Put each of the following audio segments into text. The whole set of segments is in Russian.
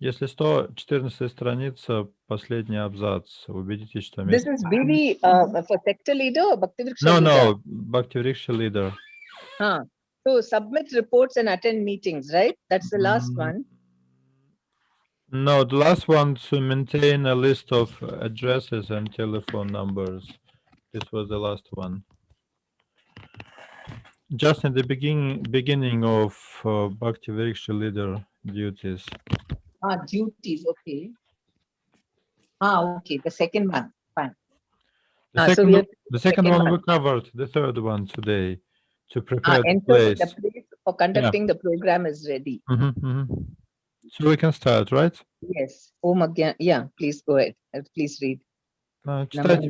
Если 114 страница, последний абзац, убедитесь, что This место... is BV for sector leader or Bhaktivriksha No, leader? no, Bhaktivriksha leader. So submit reports and attend meetings, right? That's the last one. No, the last one to maintain a list of addresses and telephone numbers. This was the last one. Just in the beginning of Bhaktivriksha leader duties. Duties, okay. Okay, the second one, fine. The second one we covered, the third one today, to prepare the place. The place for conducting the program is ready. So we can start, right? Yes. Yeah, please go ahead. Please read. Читайте.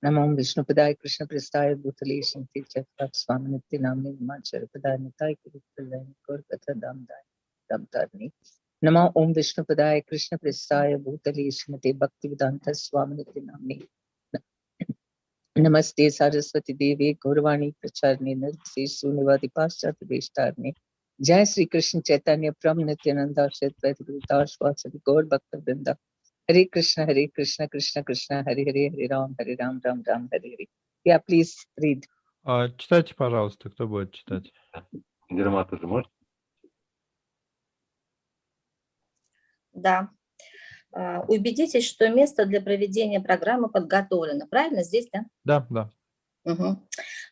Namo Vishnu Padaya Krishna Prastaya Bhutale Shanti Chakra Swami Nitya Namni Vimachara Padaya Nitai Kiruthalaya Kor Katha Damdharni. Namo Om Vishnu Padaya Krishna Prastaya Bhutale Shanti Bhakti Vedanta Swami Nitya Namni. Namaste Saraswati Devi Gaurvani Pracharni Nirvasi Sunivadi Paschati Veshtarni. Jai Sri Krishna Chaitanya Prabhu Nityananda Shetvaita Gurutash Vasadi Gaur Bhakta Vrinda. Hare Krishna, Krishna Krishna, Hare Hare, Hare Ram, Ram Ram, Hare Hare. Yeah, please read. Читайте, пожалуйста, кто будет читать? Герма тоже может? Да. Убедитесь, что место для проведения программы подготовлено. Правильно здесь, да? Да. Угу.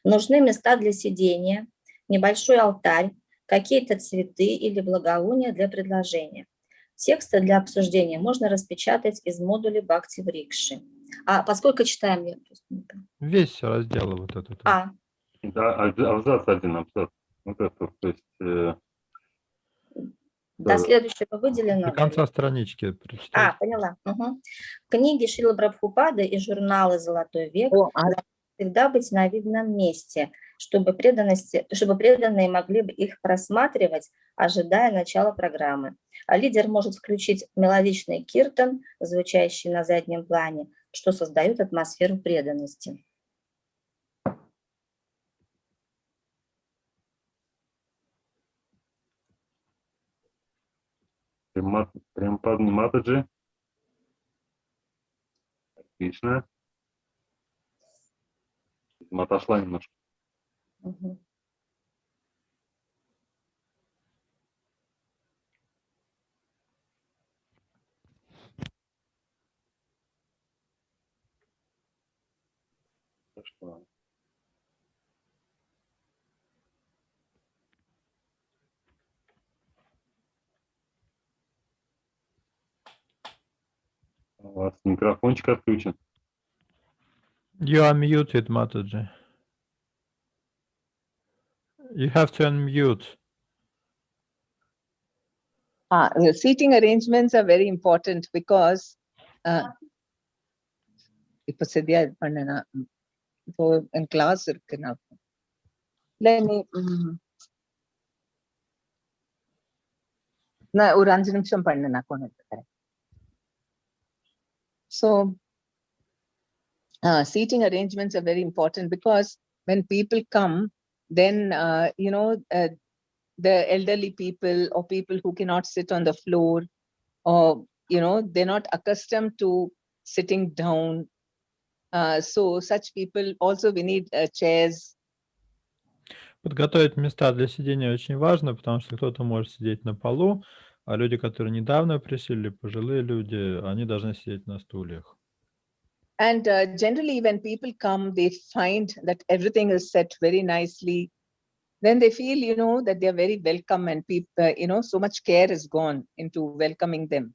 Нужны места для сидения, небольшой алтарь, какие-то цветы или благовония для предложения. Тексты для обсуждения можно распечатать из модуля Бхактиврикши. Поскольку читаем я? Весь раздел вот этот. Да, абзац один абзац. Вот это, то есть... До следующего выделено. До конца странички прочитайте. Поняла. Книги Шрилы Прабхупады и журналы «Золотой век» должны всегда быть на видном месте, чтобы преданные могли бы их просматривать, ожидая начала программы. Лидер может включить мелодичный киртан, звучащий на заднем плане, что создает атмосферу преданности. Падмини Матаджи. Отлично. Отошла немножко. У вас микрофончик отключен. You are muted, Mataji. You have to unmute. The seating arrangements are very important because in class So seating arrangements are very important because when people come, then the elderly people or people who cannot sit on the floor, or they're not accustomed to sitting down. So such people also we need chairs. Подготовить места для сидения очень важно, потому что кто-то может сидеть на полу, а люди, которые недавно присели, пожилые люди, они должны сидеть на стульях. And generally, when people come, they find that everything is set very nicely. Then they feel, that they are very welcome, and people, so much care is gone into welcoming them.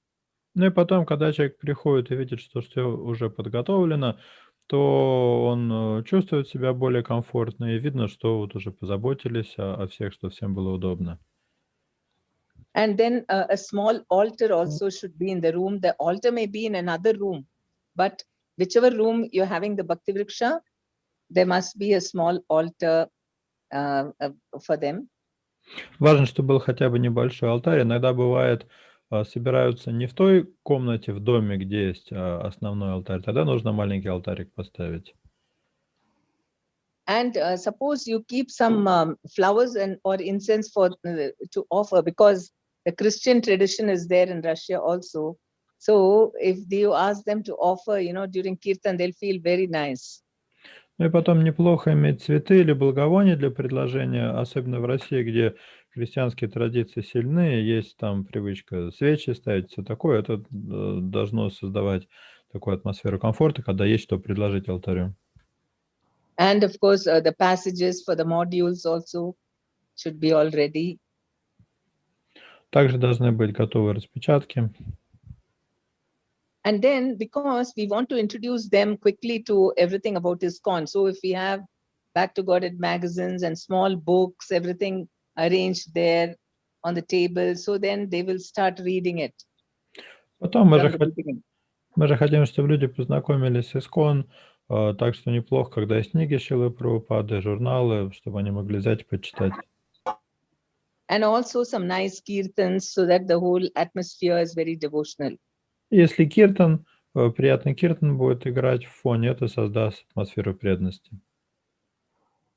Ну и потом, когда человек приходит и видит, что все уже подготовлено, то он чувствует себя более комфортно, и видно, что вот уже позаботились о всех, что всем было удобно. And then a small altar also should be in the room. The altar may be in another room, but whichever room you're having the Bhakti Vriksha, there must be a small altar for them. Важно, чтобы был хотя бы небольшой алтарь. Иногда бывает, собираются не в той комнате в доме, где есть основной алтарь, тогда нужно маленький алтарик поставить. And suppose you keep some flowers or incense to offer, because the Christian tradition is there in Russia also. So if you ask them to offer, during Kirtan, they'll feel very nice. Ну и потом неплохо иметь цветы или благовония для предложения, особенно в России, где христианские традиции сильны, есть там привычка свечи ставить, все такое. Это должно создавать такую атмосферу комфорта, когда есть что предложить алтарю. And of course, the passages for the modules also should be all ready. Также должны быть готовы распечатки. And then, because we want to introduce them quickly to everything about ISKCON, so if we have Back to Godhead magazines and small books, everything arranged there on the table, so then they will start reading it. Потом мы же хотим, чтобы люди познакомились с ISKCON, так что неплохо, когда есть книги Шрилы Прабхупады, журналы, чтобы они могли взять и почитать. And also some nice kirtans, so that the whole atmosphere is very devotional. Если киртан, приятный киртан будет играть в фоне, это создаст атмосферу преданности.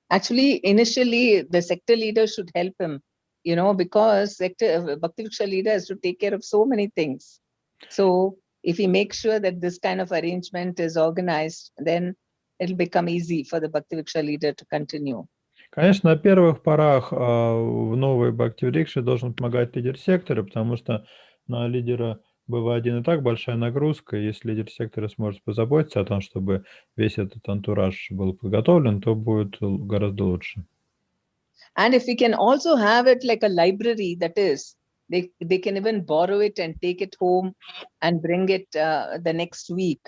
Actually, initially, the sector leader should help him, because Bhakti-Vriksha leader has to take care of so many things. So if he makes sure that this kind of arrangement is organized, then it'll become easy for the Bhakti-Vriksha leader to continue. Конечно, на первых порах в новой Бхакти-Врикше должен помогать лидер сектора, потому что на лидера БВ-1 и так большая нагрузка. Если лидер сектора сможет позаботиться о том, чтобы весь этот антураж был подготовлен, то будет гораздо лучше. And if we can also have it like a library, that is, they can even borrow it and take it home and bring it the next week.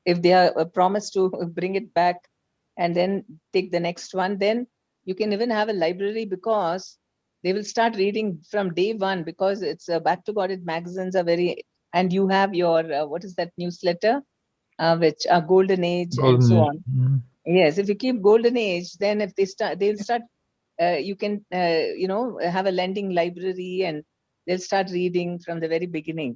If they are promised to bring it back and then take the next one, then you can even have a library, because they will start reading from day one, because it's Back to Godhead magazines are very, and you have your, what is that newsletter, which are Golden Age and so on. Mm-hmm. Yes, if you keep Golden Age, then if they'll start, you can, have a lending library and they'll start reading from the very beginning.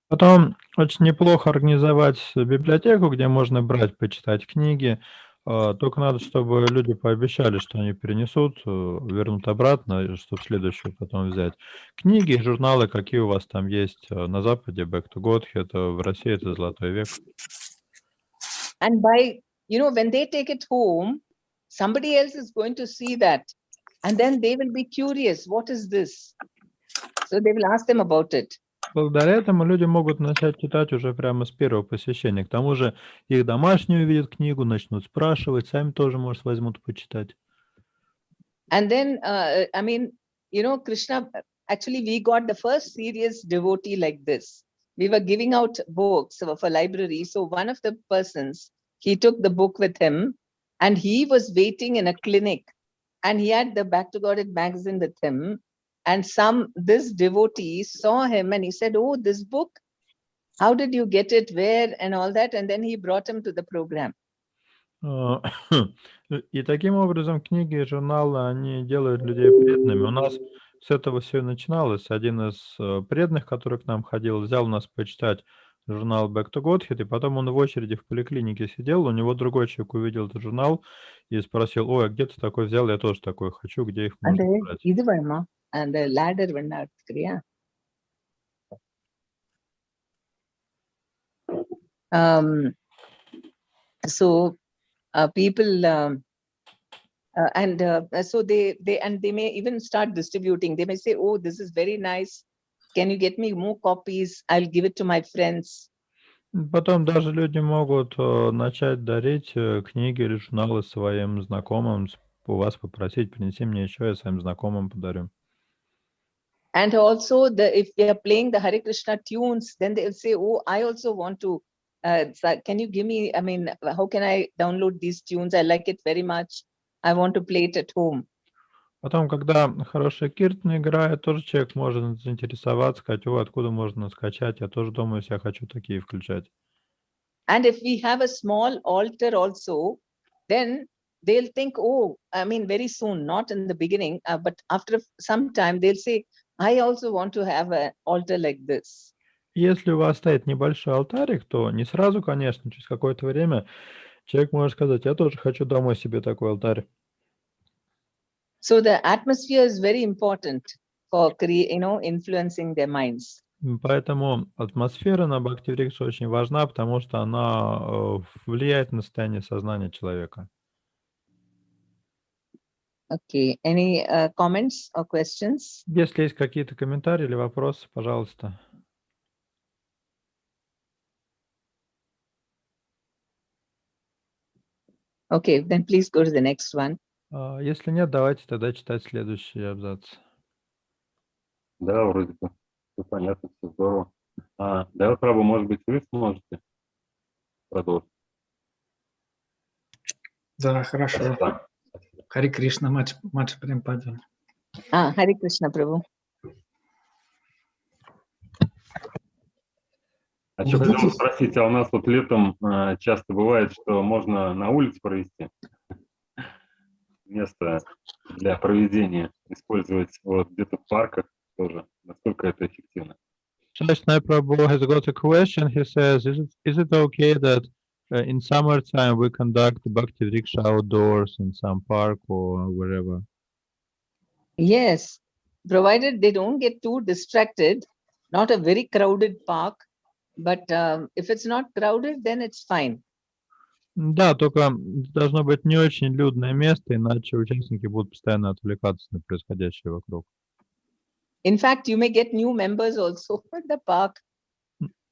Потом очень неплохо организовать библиотеку, где можно брать, почитать книги. Только надо, чтобы люди пообещали, что они перенесут, вернут обратно, и чтобы следующую потом взять. Книги и журналы, какие у вас там есть на Западе, Back to Godhead, в России это «Золотой век». And by, when they take it home, somebody else is going to see that. And then they will be curious, what is this? So they will ask them about it. Благодаря этому люди могут начать читать уже прямо с первого посещения. К тому же их домашние увидят книгу, начнут спрашивать, сами тоже, может, возьмут почитать. And then, Krishna, actually, we got the first serious devotee like this. We were giving out books for library. So one of the persons, he took the book with him and he was waiting in a clinic and he had the Back to Godhead magazine with him. And this devotee saw him and he said, "Oh, this book, how did you get it, where," and all that. And then he brought him to the program. И таким образом книги и журналы, они делают людей преданными. У нас с этого все и начиналось. Один из преданных, который к нам ходил, взял нас почитать журнал Back to Godhead, и потом он в очереди в поликлинике сидел, у него другой человек увидел этот журнал и спросил: "Ой, а где ты такой взял? Я тоже такой хочу, где их можно брать?" And the ladder went out. Yeah. So people so they may even start distributing. They may say, "Oh, this is very nice. Can you get me more copies? I'll give it to my friends." Потом даже люди могут начать дарить книги или журналы своим знакомым, у вас попросить: "Принеси мне еще, я своим знакомым подарю". And also, if they are playing the Hare Krishna tunes, then they will say, "Oh, I also want to. Can you give me? How can I download these tunes? I like it very much. I want to play it at home." Потом, когда хорошая киртана играет, тоже человек может заинтересоваться, сказать: "О, откуда можно скачать? Я тоже дома у себя хочу такие включать". And if we have a small altar also, then they'll think, "Oh, very soon, not in the beginning, but after some time, they'll say, I also want to have an altar like this." Если у вас стоит небольшой алтарик, то не сразу, конечно, через какое-то время Человек может сказать, я тоже хочу домой себе такой алтарь. So the atmosphere is very important for influencing their minds. Поэтому атмосфера на Бхакти-врикше очень важна, потому что она влияет на состояние сознания человека. Okay, any comments or questions? Если есть какие-то комментарии или вопросы, пожалуйста. Okay, then please go to the next one. Если нет, давайте тогда читать следующий абзац. Да, вроде бы все понятно, все здорово. Да, Прабу, может быть, вы сможете продолжить? Да, хорошо. Да. Хари Кришна, матч Прем Падмини. Hare Krishna, Prabhu. Что хотел спросить, у нас вот летом часто бывает, что можно на улице провести место для проведения, использовать вот где-то в парках тоже. Насколько это эффективно? Chaitanya Prabhu has got a question. He says, is it okay that in summertime we conduct the Bhakti Vriksha outdoors in some park or wherever? Yes, provided they don't get too distracted, not a very crowded park, but if it's not crowded, then it's fine. Да, только должно быть не очень людное место, иначе участники будут постоянно отвлекаться на происходящее вокруг. In fact, you may get new members also in the park.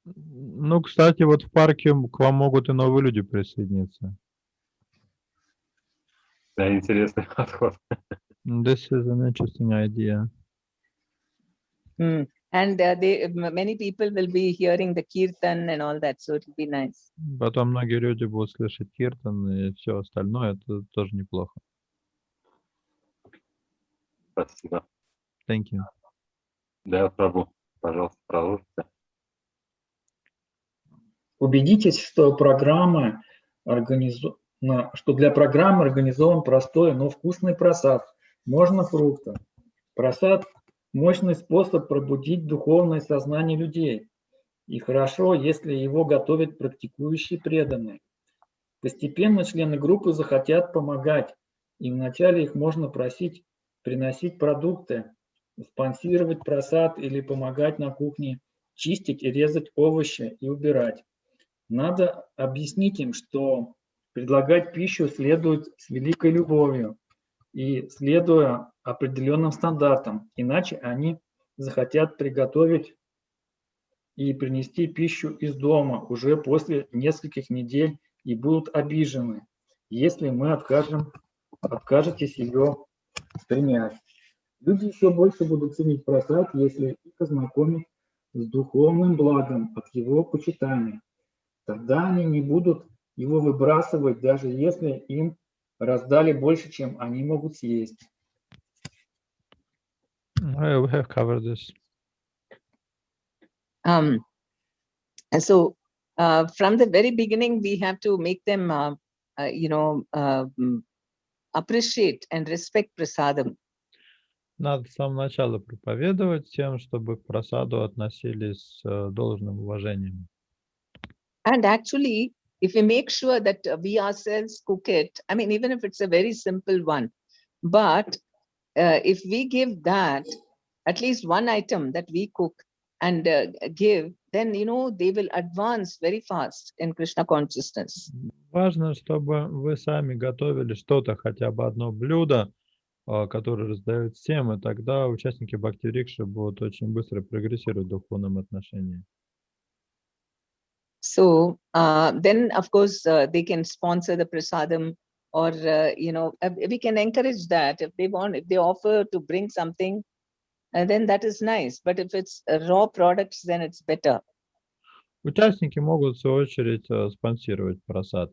Ну, кстати, вот в парке к вам могут и новые люди присоединиться. Да, интересный подход. This is an interesting idea. And many people will be hearing the kirtan and all that, so it'll be nice. Потом многие люди будут слышать киртан и все остальное, это тоже неплохо. Спасибо. Thank you. Да, Прабу, пожалуйста, продолжите. Убедитесь, что для программы организован простой, но вкусный просад. Можно фруктов. Просад – мощный способ пробудить духовное сознание людей. И хорошо, если его готовят практикующие преданные. Постепенно члены группы захотят помогать, и вначале их можно просить приносить продукты, спонсировать просад или помогать на кухне, чистить и резать овощи и убирать. Надо объяснить им, что предлагать пищу следует с великой любовью и следуя определенным стандартам, иначе они захотят приготовить и принести пищу из дома уже после нескольких недель и будут обижены, если мы откажетесь ее принять. Люди еще больше будут ценить просад, если их ознакомить с духовным благом от его почитания. Тогда они не будут его выбрасывать, даже если им раздали больше, чем они могут съесть. We have covered this. So from the very beginning, we have to make them, appreciate and respect prasadam. Надо с самого начала проповедовать тем, чтобы к просаду относились с должным уважением. And actually, if we make sure that we ourselves cook it, I mean, even if it's a very simple one, but if we give that, at least one item that we cook and give, then, they will advance very fast in Krishna consciousness. Важно, чтобы вы сами готовили что-то, хотя бы одно блюдо, которое раздают всем, и тогда участники Бхакти-врикши будут очень быстро прогрессировать в духовном отношении. So then, of course, they can sponsor the prasadam, or we can encourage that if they offer to bring something, then that is nice. But if it's raw products, then it's better. Участники могут, в свою очередь, спонсировать просад.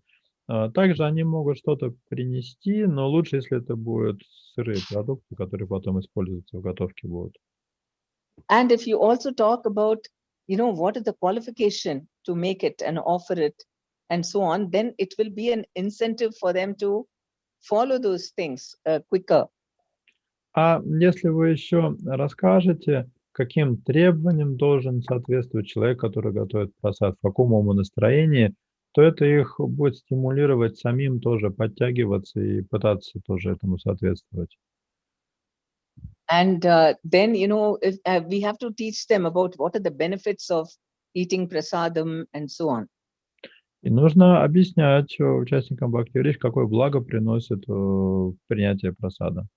Также они могут что-то принести, но лучше, если это будут сырые продукты, которые потом используются в готовке будут. And if you also talk about, what is the qualification to make it and offer it and so on, then it will be an incentive for them to follow those things quicker. А если вы еще расскажете, каким требованиям должен соответствовать человек, который готовит просад, в каком ему настроении, то это их будет стимулировать самим тоже подтягиваться и пытаться тоже этому соответствовать. And then, we have to teach them about what are the benefits of eating prasadam and so on. И нужно объяснять участникам Бхакти-врикша, какое благо приносит принятие прасада.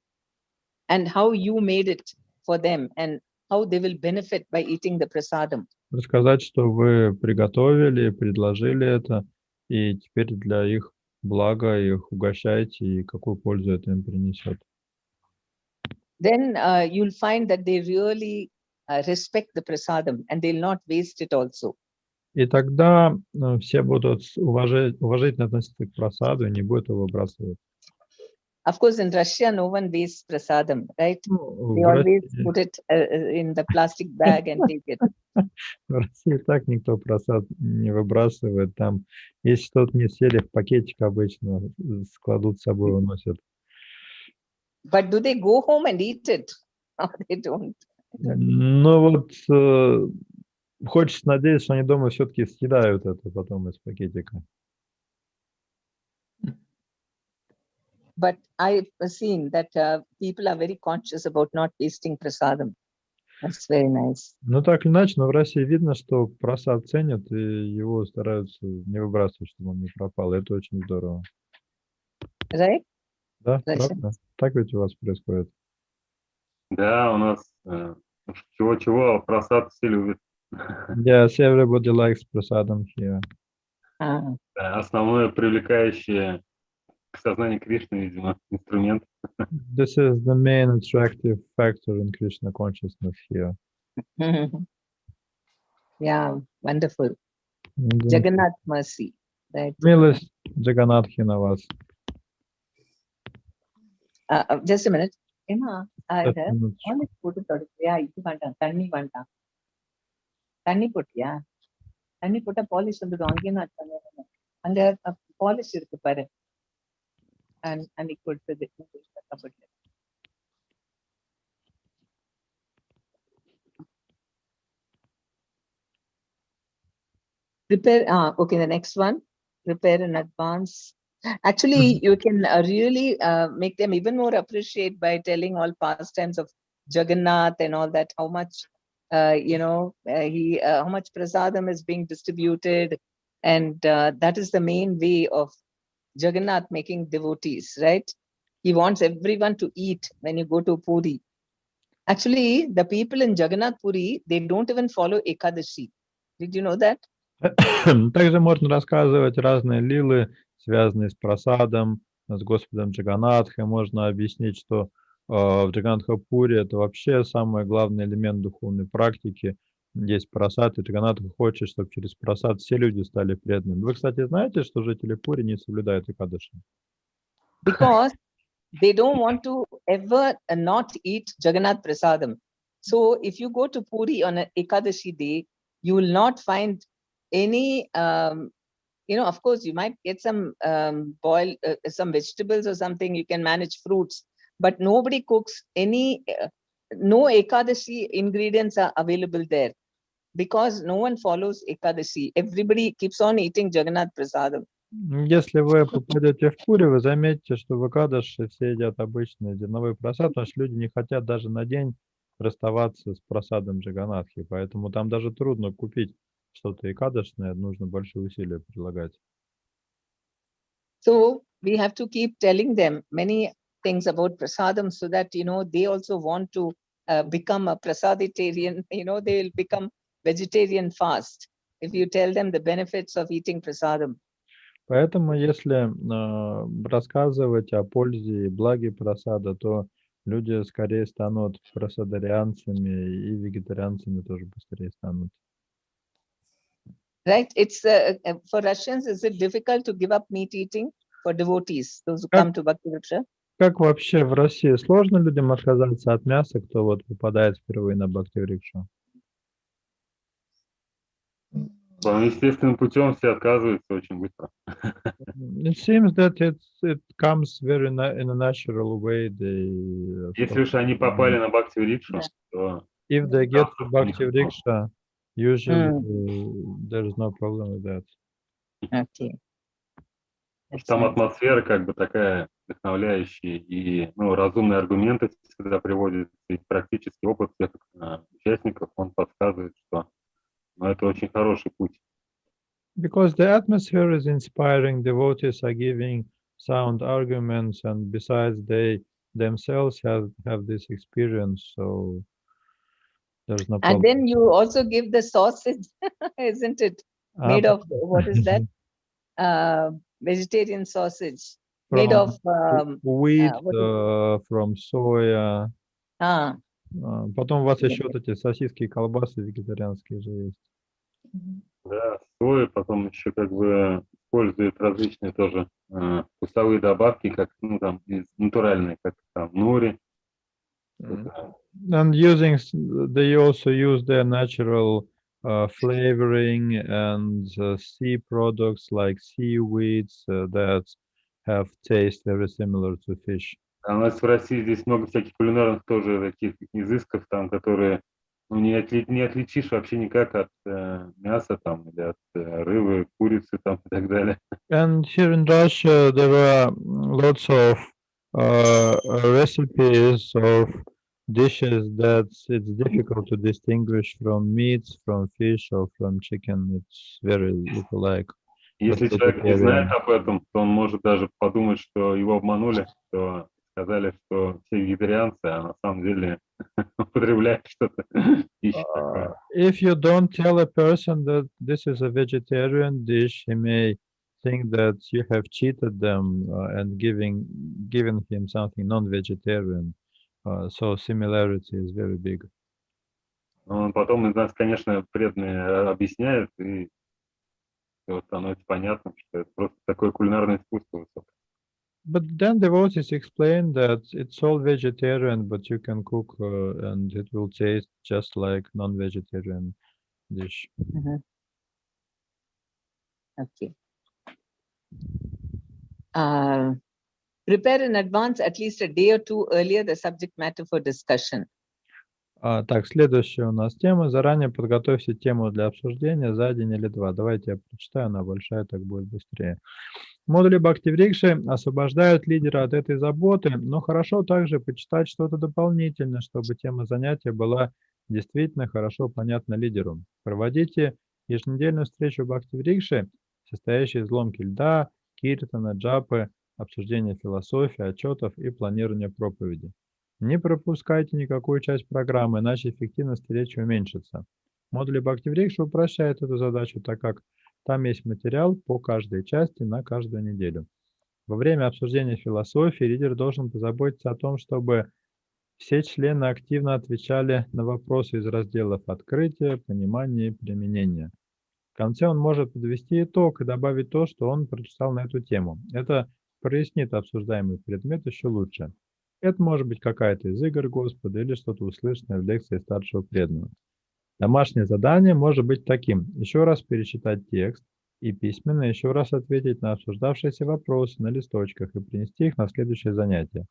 And how you made it for them and how they will benefit by eating the prasadam. Рассказать, что вы приготовили, предложили это, и теперь для их блага их угощаете, и какую пользу это им принесет. Then you'll find that they really respect the prasadam and they'll not waste it also. И тогда все будут уважительно относиться к прасаду и не будут его выбрасывать. Of course, in Russia, no one wastes prasadam, right? Ну, They в always России- put it in the plastic bag and take it. В России так никто просад не выбрасывает. Там, если что-то не съели, в пакетик обычно складут с собой, уносят. But do they go home and eat it? No, they don't. Ну вот, хочется надеяться, что они дома все-таки съедают это потом из пакетика. But I've seen that people are very conscious about not wasting prasadam. That's very nice. Ну так или иначе, но в России видно, что просад ценят и его стараются не выбрасывать, чтобы он не пропал. Это очень здорово. Right? Да, Russia. правда? Так ведь у вас происходит. Да, у нас чего-чего, просад все любят. Yes, everybody likes prasadam here. Ah. Основное привлекающее к сознанию Кришны, видимо, инструмент. This is the main attractive factor in Krishna consciousness here. Yeah, wonderful. Да. Jagannath mercy. Right? Милость Джаганатхи на вас. Just a minute. Emma, Just a minute. polish போட்டு தொடச்சியா? இது வேண்டாம், தண்ணி வேண்டாம். தண்ணி போட்டியா? தண்ணி போட்டா பாலிஷ் வந்துடும். அங்கேயும் நான் சொன்னேன். அங்க பாலிஷ் இருக்கு பாரு. அன்னைக்கு கொடுத்தது கபட்ல. Prepare. Okay, the next one. Prepare in advance. Actually, you can really make them even more appreciate by telling all pastimes of Jagannath and all that. How much, how much prasadam is being distributed, and that is the main way of Jagannath making devotees, right? He wants everyone to eat when you go to Puri. Actually, the people in Jagannath Puri, they don't even follow Ekadashi. Did you know that? Также можно рассказывать разные лилы, связанные с прасадом, с Господом Джаганатхой. Можно объяснить, что в Джаганатхапуре это вообще самый главный элемент духовной практики. Есть прасад, и Джаганатха хочет, чтобы через прасад все люди стали преданными. Вы, кстати, знаете, что жители Пури не соблюдают Экадаши? Because they don't want to ever not eat Jagannath Prasadam. So if you go to Puri on an Ekadashi day, you will not find any, of course, you might get some boiled, some vegetables or something, you can manage fruits, but nobody cooks any, no Ekadashi ingredients are available there because no one follows Ekadashi. Everybody keeps on eating Jagannath Prasadam. Если вы попадете в Пури, вы заметите, что в Экадаши все едят обычный зерновой прасад, потому что люди не хотят даже на день расставаться с прасадом Джаганатхи, поэтому там даже трудно купить что-то экадашное, нужно большие усилия прилагать. So we have to keep telling them many things about prasadam so that, they also want to become a prasaditarian, they will become vegetarian fast if you tell them the benefits of eating prasadam. Поэтому, если рассказывать о пользе и благе прасада, то люди скорее станут прасадарианцами и вегетарианцами тоже быстрее станут. Right? It's for Russians, is it difficult to give up meat eating for devotees, those who come to Bhakti-Vriksha? Как вообще в России сложно людям отказаться от мяса, кто вот попадает впервые на Бхакти-Врикшу? Естественным путем все отказываются очень быстро. It seems that it comes very in a natural way. Если уж они попали на Бхакти-Врикшу, то if they get to Bhakti-Vriksha, usually there is no problem with that. Okay. Потому что там атмосфера как бы такая вдохновляющая, и ну, разумные аргументы всегда приводятся, и практический опыт всех участников, он подсказывает, что ну, это очень хороший путь. Because the atmosphere is inspiring, devotees are giving sound arguments, and besides, they themselves have this experience, so there's no problem. And then you also give the sausage, isn't it? Made of, what is that? Vegetarian sausage. Made of wheat, what is from soya. Ah, Потом у вас еще вот эти сосиски и колбасы вегетарианские же есть. Да, соя, потом еще как бы используют различные тоже вкусовые добавки, как ну там натуральные, как там нури. And they also use their natural flavoring and sea products like seaweeds that have taste very similar to fish. А у нас в России здесь много всяких кулинарных тоже таких изысков, там, которые ну, не отличишь вообще никак от мяса там, или от рыбы, курицы там, и так далее. And here in Russia, there are lots of recipes of dishes that it's difficult to distinguish from meats, from fish, or from chicken. It's very lookalike. Если человек не знает об этом, то он может даже подумать, что его обманули, что сказали, что все вегетарианцы, а на самом деле употребляют что-то. If you don't tell a person that this is a vegetarian dish, he may think that you have cheated them and given him something non-vegetarian. So similarity is very big. Потом из нас, конечно, преданные объясняют, и вот становится понятно, что это просто такое кулинарное искусство высокое. But then devotees explain that it's all vegetarian, but you can cook and it will taste just like non-vegetarian dish. Okay. Prepare in advance at least a day or two earlier the subject matter for discussion. Так, следующая у нас тема. Заранее подготовьте тему для обсуждения за день или два. Давайте я прочитаю, она большая, так будет быстрее. Модули Бхакти-врикши освобождают лидера от этой заботы, но хорошо также почитать что-то дополнительное, чтобы тема занятия была действительно хорошо понятна лидеру. Проводите еженедельную встречу Бхакти-врикши, состоящую из ломки льда, киртана, джапы, обсуждения философии, отчетов и планирования проповеди. Не пропускайте никакую часть программы, иначе эффективность встречи уменьшится. Модули Бхакти-врикши упрощают эту задачу, так как там есть материал по каждой части на каждую неделю. Во время обсуждения философии лидер должен позаботиться о том, чтобы все члены активно отвечали на вопросы из разделов «Открытие», «Понимание» и «Применение». В конце он может подвести итог и добавить то, что он прочитал на эту тему. Это прояснит обсуждаемый предмет еще лучше. Это может быть какая-то из игр Господа или что-то услышанное в лекции старшего преданного. Домашнее задание может быть таким: еще раз перечитать текст и письменно еще раз ответить на обсуждавшиеся вопросы на листочках и принести их на следующее занятие.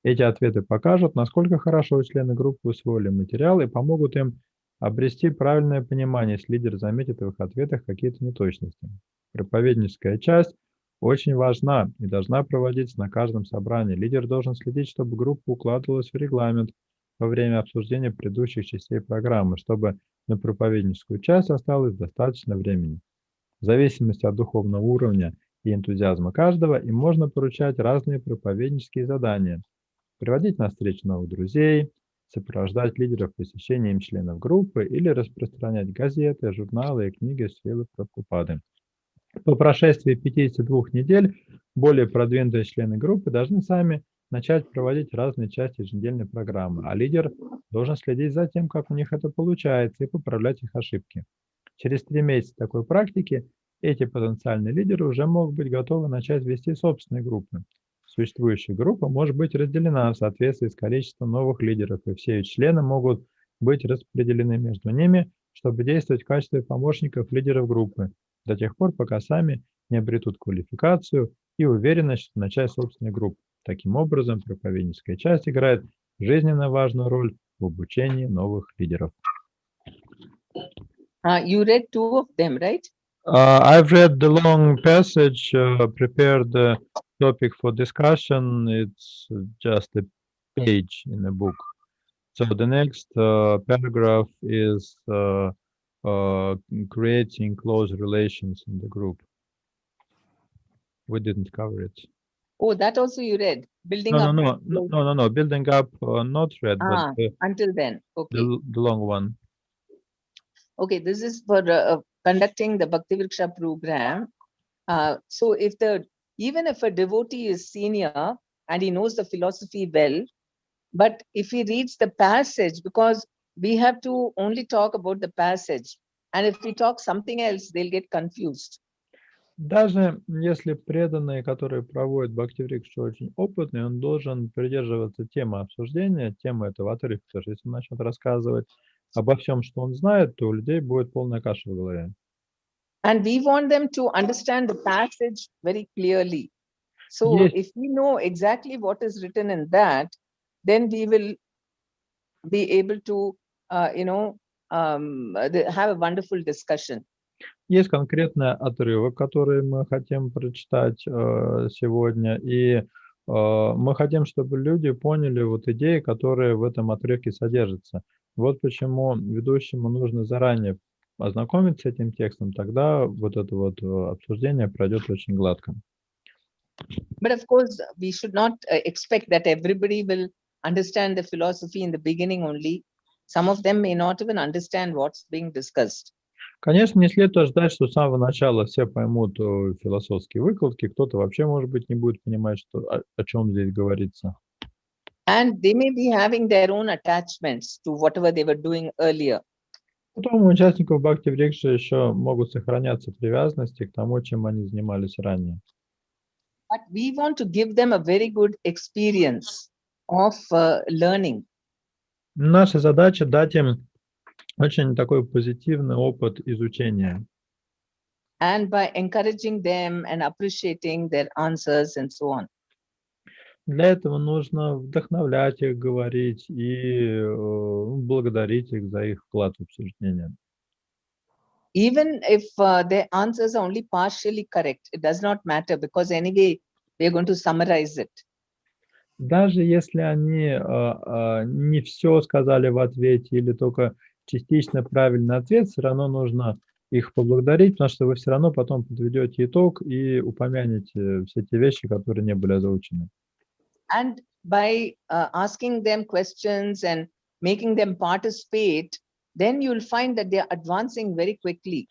Эти ответы покажут, насколько хорошо члены группы усвоили материал и помогут им обрести правильное понимание, если лидер заметит в их ответах какие-то неточности. Проповедническая часть очень важна и должна проводиться на каждом собрании. Лидер должен следить, чтобы группа укладывалась в регламент во время обсуждения предыдущих частей программы, чтобы на проповедническую часть осталось достаточно времени. В зависимости от духовного уровня и энтузиазма каждого им можно поручать разные проповеднические задания. Приводить на встречу новых друзей, сопровождать лидеров посещением членов группы или распространять газеты, журналы и книги Шрилы Прабхупады. По прошествии 52 недель более продвинутые члены группы должны сами начать проводить разные части еженедельной программы, а лидер должен следить за тем, как у них это получается, и поправлять их ошибки. Через 3 месяца такой практики эти потенциальные лидеры уже могут быть готовы начать вести собственные группы. Существующая группа может быть разделена в соответствии с количеством новых лидеров, и все ее члены могут быть распределены между ними, чтобы действовать в качестве помощников лидеров группы, до тех пор, пока сами не обретут квалификацию и уверенность, что начать собственную группу. Таким образом, проповедническая часть играет жизненно важную роль в обучении новых лидеров. You read 2 of them, right? I've read the long passage, prepared the topic for discussion. It's just a page in a book. So the next paragraph is creating close relations in the group. We didn't cover it. Oh, that also you read. Building No, up. no. Building up, not read, but Until then. Okay. the long one. Okay, this is for conducting the Bhakti Vriksha program. So even if a devotee is senior and he knows the philosophy well, but if he reads the passage, because we have to only talk about the passage, and if we talk something else, they'll get confused. Даже если преданный, который проводит Бхакти-Врикшу, очень опытный, он должен придерживаться темы обсуждения, темы этого отрывка. Потому что если он начнет рассказывать обо всем, что он знает, то у людей будет полная каша в голове. And we want them to understand the passage very clearly. So if we know exactly what is written in that, then we will be able to, have a wonderful discussion. Есть конкретный отрывок, который мы хотим прочитать сегодня, и мы хотим, чтобы люди поняли вот идеи, которые в этом отрывке содержатся. Вот почему ведущему нужно заранее ознакомиться с этим текстом, тогда вот это вот обсуждение пройдет очень гладко. But of course, we should not expect that everybody will understand the philosophy in the beginning only. Some of them may not even understand what's being discussed. Конечно, не следует ожидать, что с самого начала все поймут философские выкладки, кто-то вообще, может быть, не будет понимать, о чем здесь говорится. And they may be having their own attachments to whatever they were doing earlier. Потом у участников Бхакти-Врикши еще могут сохраняться привязанности к тому, чем они занимались ранее. But we want to give them a very good experience of learning. Наша задача дать им очень такой позитивный опыт изучения. And by encouraging them and appreciating their answers and so on. Для этого нужно вдохновлять их, говорить и благодарить их за их вклад в обсуждение. Even if their answers are only partially correct, it does not matter because anyway, we're going to summarize it. Даже если они не все сказали в ответе или только частично правильный ответ, все равно нужно их поблагодарить, потому что вы все равно потом подведете итог и упомянете все те вещи, которые не были озвучены. And by asking them questions and making them participate, then you'll find that they are advancing very quickly.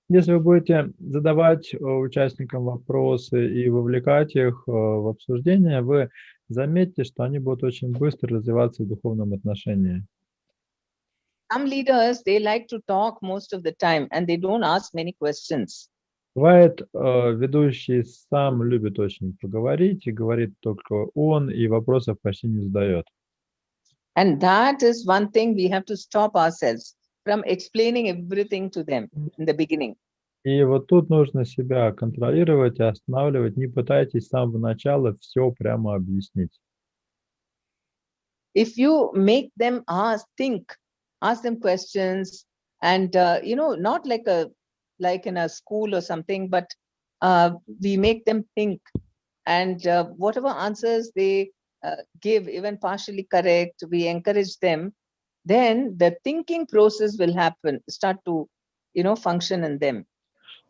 Если вы будете задавать участникам вопросы и вовлекать их в обсуждение, вы заметите, что они будут очень быстро развиваться в духовном отношении. Some leaders, they like to talk most of the time and they don't ask many questions. Бывает, ведущий сам любит очень поговорить, и говорит только он, и вопросов почти не задает. And that is one thing we have to stop ourselves from explaining everything to them in the beginning. И вот тут нужно себя контролировать и останавливать. Не пытайтесь с самого начала все прямо объяснить. If you make them ask them questions, and not like in a school or something, but we make them think, and whatever answers they give, even partially correct, we encourage them, then the thinking process will start to function in them.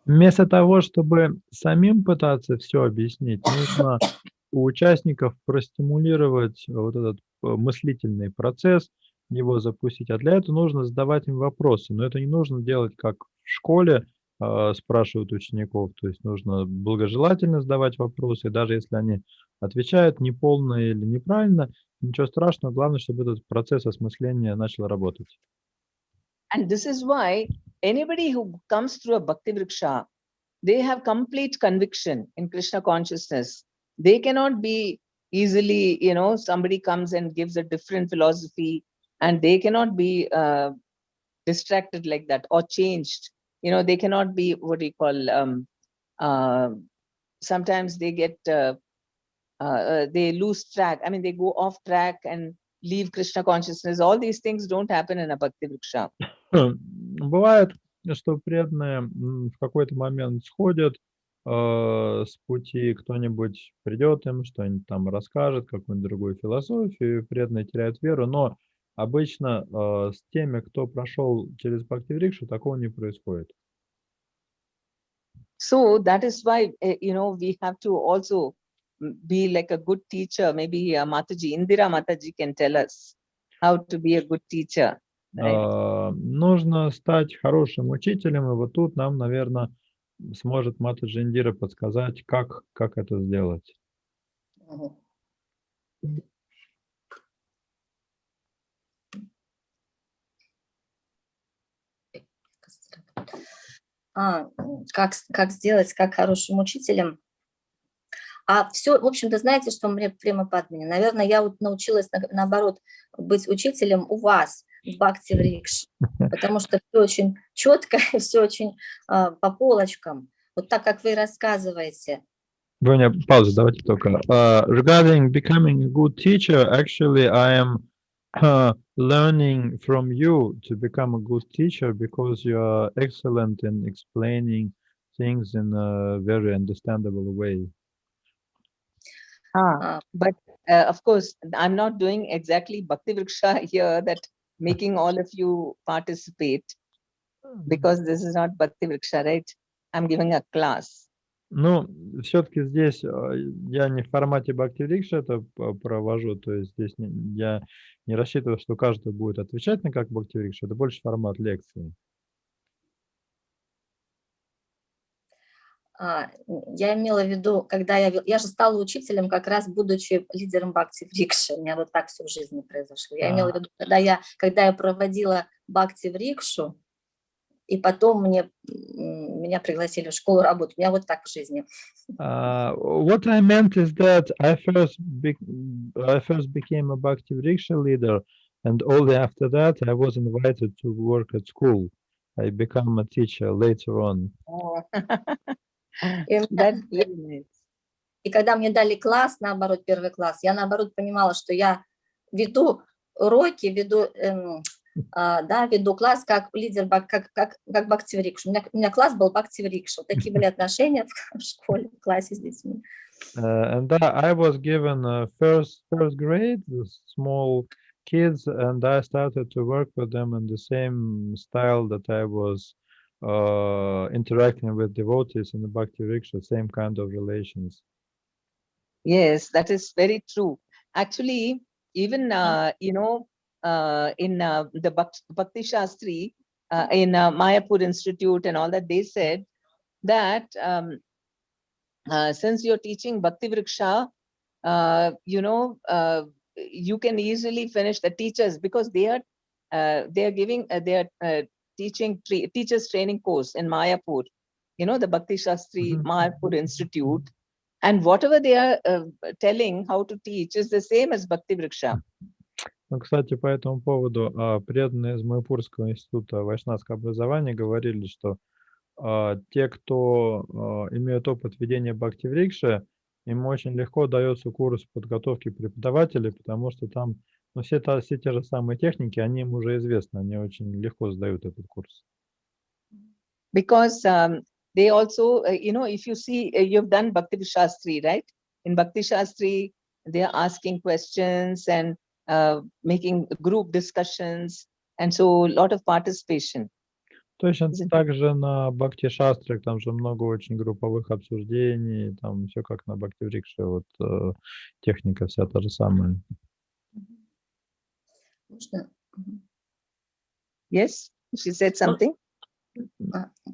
Вместо того, чтобы самим пытаться все объяснить, нужно у участников простимулировать вот этот мыслительный процесс, его запустить. А для этого нужно задавать им вопросы. Но это не нужно делать, как в школе спрашивают учеников. То есть нужно благожелательно задавать вопросы. И даже если они отвечают неполно или неправильно, ничего страшного. Главное, чтобы этот процесс осмысления начал работать. And this is why anybody who comes through a Bhakti Vriksha, they have complete conviction in Krishna consciousness. They cannot be easily, somebody comes and gives a different philosophy, and they cannot be distracted like that or changed. They cannot be what we call, sometimes they get, they lose track. I mean, they go off track and leave Krishna consciousness. All these things don't happen in a Bhakti Vriksha. Бывает, что преданные в какой-то момент сходят с пути, кто-нибудь придет им, что-нибудь там расскажет, какую-нибудь другую философию, и преданные теряют веру, но обычно с теми, кто прошел через Бхакти-врикшу, такого не происходит. So that is why, we have to also be like a good teacher. Maybe Mataji, Indira Mataji can tell us how to be a good teacher. Right? Нужно стать хорошим учителем, и вот тут нам, наверное, сможет Матаджи Индира подсказать, как это сделать. Как сделать, как хорошим учителем? А все, в общем-то, знаете, что мне Према Падмини? Наверное, я вот научилась, наоборот, быть учителем у вас в Бхакти-врикше, потому что все очень четко, все очень по полочкам, вот так, как вы рассказываете. Ваня, паузу, давайте только. Regarding becoming a good teacher, actually, I am learning from you to become a good teacher because you are excellent in explaining things in a very understandable way. But of course, I'm not doing exactly Bhakti Vriksha here, that making all of you participate, because this is not Bhakti Vriksha, right? I'm giving a class. Ну, все-таки здесь я не в формате Бхакти-врикша это провожу, то есть здесь я не рассчитываю, что каждый будет отвечать на как Бхакти-врикша, это больше формат лекции. Я имела в виду, когда я же стала учителем, как раз будучи лидером Бхакти-врикши. У меня вот так все в жизни произошло. Я имела в виду, когда я проводила Бхакти-врикшу, и потом меня пригласили в школу работать. У меня вот так в жизни. What I meant is that I first became a Bhakti-vriksha leader, and only after that I was invited to work at school. I became a teacher later on. И когда мне дали класс, наоборот, первый класс, я, наоборот, понимала, что я веду уроки, веду класс как лидер, как Бхакти-врикша. У меня класс был Бхакти-врикша. Такие были отношения в школе, в классе с детьми. And I was given first grade, the small kids, and I started to work with them in the same style that I was interacting with devotees in the Bhakti-vriksha, same kind of relations. Yes, that is very true. Actually, even, in the Bhakti Shastri, in Mayapur Institute and all that, they said that since you're teaching Bhakti Vriksha, you can easily finish the teachers, because they are giving their teachers training course in Mayapur, the Bhakti Shastri Mayapur Institute, and whatever they are telling how to teach is the same as Bhakti Vriksha. Ну, кстати, по этому поводу преданные из Майпурского института вайшнавского образования говорили, что те, кто имеют опыт ведения Бхакти-врикши, им очень легко дается курс подготовки преподавателей, потому что там все те же самые техники, они им уже известны, они очень легко сдают этот курс. Because they also, if you see, you've done Bhakti Shastri, right? In Bhakti Shastri, they are asking questions and making group discussions, and so a lot of participation. Точно так же на Бхакти-шастре, там же много очень групповых обсуждений, там все как на Бхакти-врикше, вот техника вся та же самая. Yes, she said something.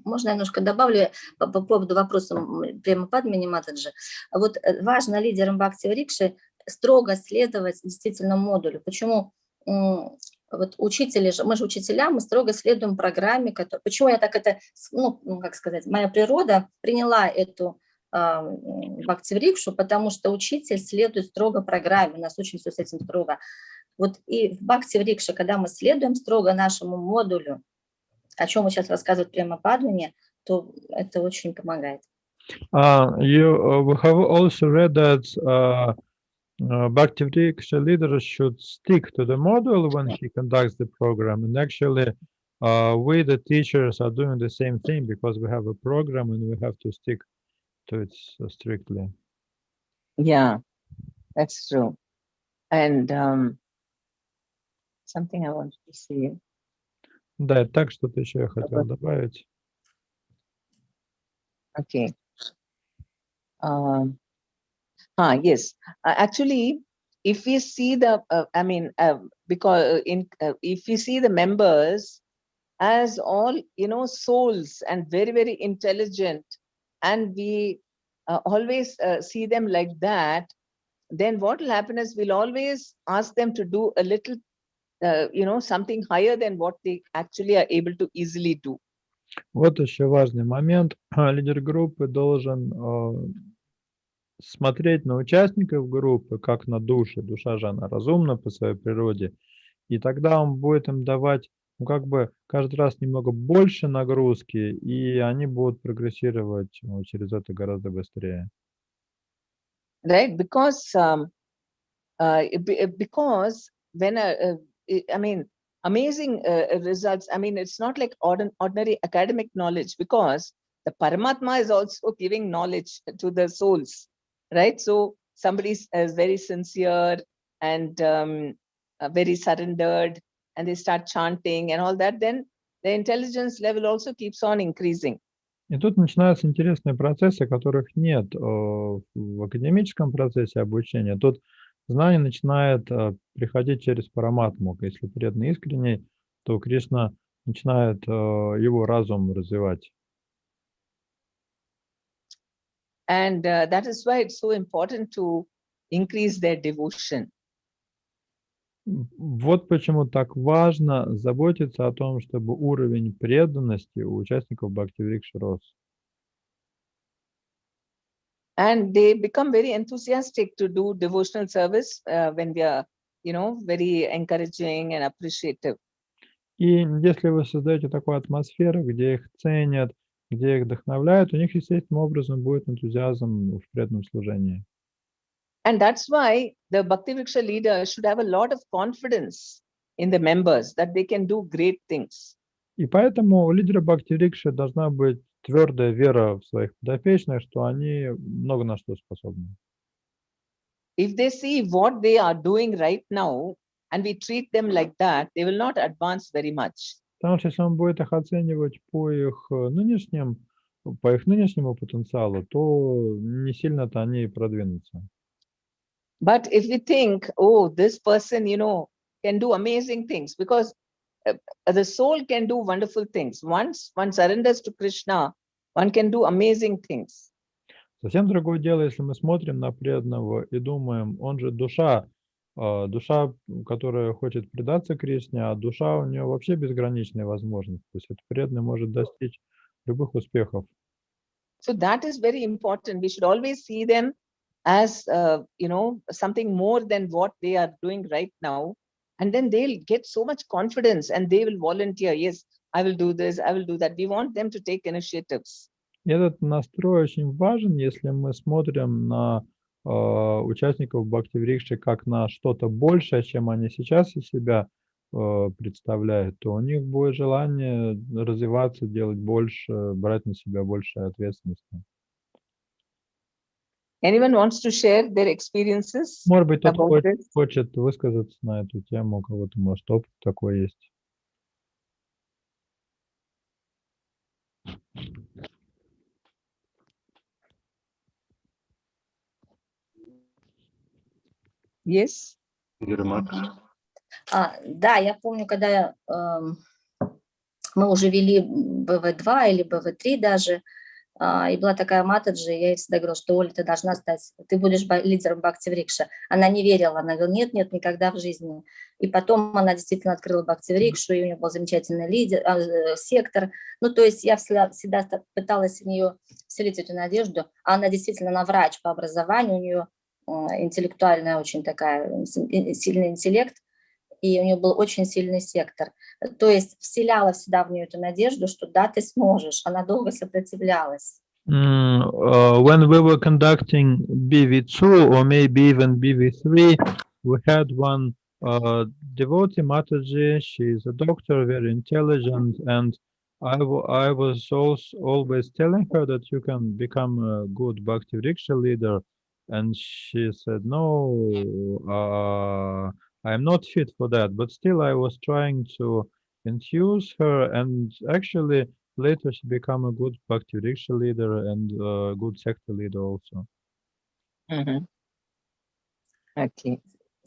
Можно я немножко добавлю по поводу вопроса Према Падмини Матаджи. Вот важно лидерам Бхакти-врикши строго следовать действительно модулю. Почему? Вот учители же, мы же учителя, мы строго следуем программе, почему я так это, моя природа приняла эту Бхакти-врикшу, потому что учитель следует строго программе, у нас очень все с этим строго. Вот и в Бхакти-врикше, когда мы следуем строго нашему модулю, о чем сейчас рассказывает Према Падмини, то это очень помогает. We have also read that Bhakti-vriksha leader should stick to the model when he conducts the program, and actually we, the teachers, are doing the same thing because we have a program and we have to stick to it strictly. Yeah, that's true. And something I wanted to say. Да, так что-то еще я хотел добавить. Okay. Yes. Actually, if we see the, because if we see the members as all, souls and very, very intelligent, and we always see them like that, then what will happen is we'll always ask them to do a little, something higher than what they actually are able to easily do. Вот еще важный момент. Лидер группы должен смотреть на участников группы как на души. Душа же она разумна по своей природе. И тогда он будет им давать, каждый раз немного больше нагрузки, и они будут прогрессировать через это гораздо быстрее. Right? Because when amazing results, it's not like ordinary academic knowledge, because the Paramatma is also giving knowledge to the souls, right? So somebody is very sincere and very surrendered, and they start chanting and all that, then the intelligence level also keeps on increasing. И тут начинаются интересные процессы, которых нет в академическом процессе обучения. Тут знание начинает приходить через параматму. Если преданный искренний, то Кришна начинает его разум развивать. And that is why it's so important to increase their devotion. Вот почему так важно заботиться о том, чтобы уровень преданности у участников Бхакти-врикши рос. And they become very enthusiastic to do devotional service when we are, very encouraging and appreciative. И если вы создаете такую атмосферу, где их ценят, где их вдохновляют, у них естественным образом будет энтузиазм в преданном служении. And that's why the Bhakti-vriksha leader should have a lot of confidence in the members that they can do great things. И поэтому у лидера Бхакти-врикши должна быть твердая вера в своих подопечных, что они много на что способны. If they see what they are doing right now and we treat them like that, they will not advance very much. Потому что если он будет их оценивать по их нынешнему потенциалу, то не сильно-то они продвинутся. But if we think, oh, this person, can do amazing things, because the soul can do wonderful things. Once one surrenders to Krishna, one can do amazing things. Совсем другое дело, если мы смотрим на преданного и думаем, он же душа, которая хочет предаться Кришне, а душа у нее вообще безграничные возможности. То есть этот преданный может достичь любых успехов. So that is very important. We should always see them as, something more than what they are doing right now. And then they'll get so much confidence and they will volunteer. Yes, I will do this, I will do that. We want them to take initiatives. И этот настрой очень важен, если мы смотрим на участников Бхакти-врикши как на что-то большее, чем они сейчас из себя представляют, то у них будет желание развиваться, делать больше, брать на себя больше ответственности. Anyone wants to share their experiences? Может быть, кто-то хочет высказаться на эту тему, у кого-то, может, опыт такой есть. Yes. Да, я помню, когда мы уже вели BV.2 или BV.3 даже, и была такая Матаджи, я ей всегда говорила, что Оля, ты должна стать, ты будешь лидером Бхакти-врикши. Она не верила, она говорила, нет, никогда в жизни. И потом она действительно открыла Бхакти-врикшу, и у нее был замечательный сектор. Ну, то есть я всегда пыталась в нее вселить эту надежду. А она действительно, она врач по образованию, у нее интеллектуальная очень такая, сильный интеллект, и у нее был очень сильный сектор. То есть вселяла всегда в нее эту надежду, что да, ты сможешь. Она долго сопротивлялась. When we were conducting BV2 or maybe even BV3, we had one devotee Mataji, she is a doctor, very intelligent, and I was also always telling her that you can become a good Bhakti Vriksha leader, and she said, no, I'm not fit for that, but still I was trying to enthuse her, and actually later she became a good Bhakti Vriksha leader and a good sector leader also. Okay.